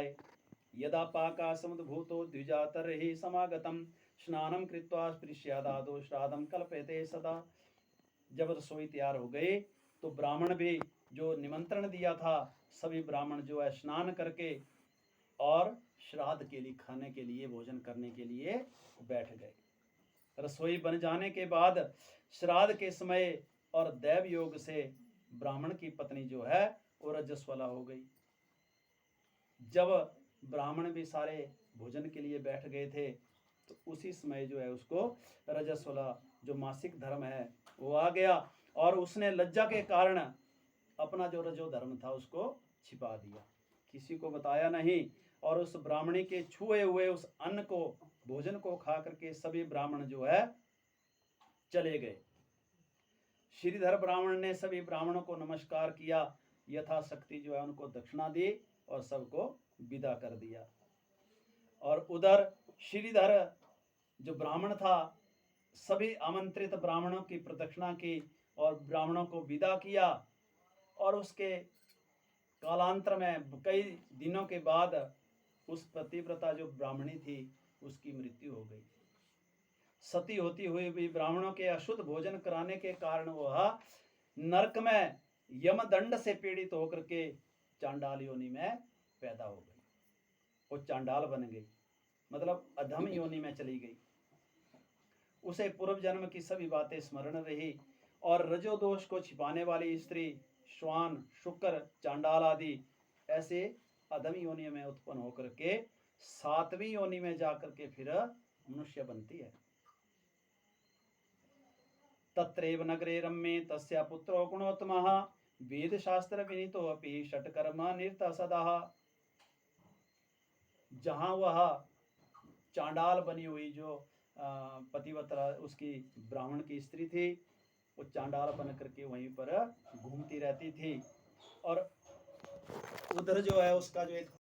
बताए। यदा पाका समुद्भूतो द्विजातर्हि समागतम स्नानं कृत्वा स्पृश्यादादो श्राद्धं कल्पयते सदा। जब रसोई तैयार हो गई तो ब्राह्मण भी जो निमंत्रण दिया था, सभी ब्राह्मण जो है स्नान करके और श्राद्ध के लिए खाने के लिए भोजन करने के लिए बैठ गए। रसोई बन जाने के बाद श्राद्ध के समय और दैव योग से ब्राह्मण की पत्नी जो है वो रजस्वला हो गई। जब ब्राह्मण भी सारे भोजन के लिए बैठ गए थे तो उसी समय जो है उसको रजस्वला जो मासिक धर्म है वो आ गया और उसने लज्जा के कारण अपना जो रजो धर्म था उसको छिपा दिया, किसी को बताया नहीं। और उस ब्राह्मणी के छुए हुए उस अन्न को भोजन को खा करके सभी ब्राह्मण जो है चले गए। श्रीधर ब्राह्मण ने सभी ब्राह्मणों को नमस्कार किया, यथाशक्ति जो है उनको दक्षिणा दी और सबको विदा कर दिया। और उधर श्रीधर जो ब्राह्मण था सभी आमंत्रित ब्राह्मणों की प्रदक्षिणा की और ब्राह्मणों को विदा किया। और उसके कालांतर में कई दिनों के बाद उस पतिव्रता जो ब्राह्मणी थी उसकी मृत्यु हो गई। सती होती हुई भी ब्राह्मणों के अशुद्ध भोजन कराने के कारण वह नरक में यमदंड से पीड़ित होकर के चांडाल योनि में पैदा हो गई। वो चांडाल बन गई, मतलब अधम योनि में चली गई। उसे पूर्व जन्म की सभी बातें स्मरण रही और रजो दोष को छिपाने वाली स्त्री श्वान, शुक्र, चांडाल आदि ऐसे अधम योनि में उत्पन्न होकर के सातवीं योनि में जाकर के फिर मनुष्य बनती है। तत्रैव नगरे रम्ये तस्या पुत्रो गुणोत्तमः वेद शास्त्र विनीतो अपि षट्कर्म निरत सदा। जहां वह चांडाल बनी हुई जो पतिव्रता उसकी ब्राह्मण की स्त्री थी, वो चांडाल बन करके वहीं पर घूमती रहती थी। और उधर जो है उसका जो एक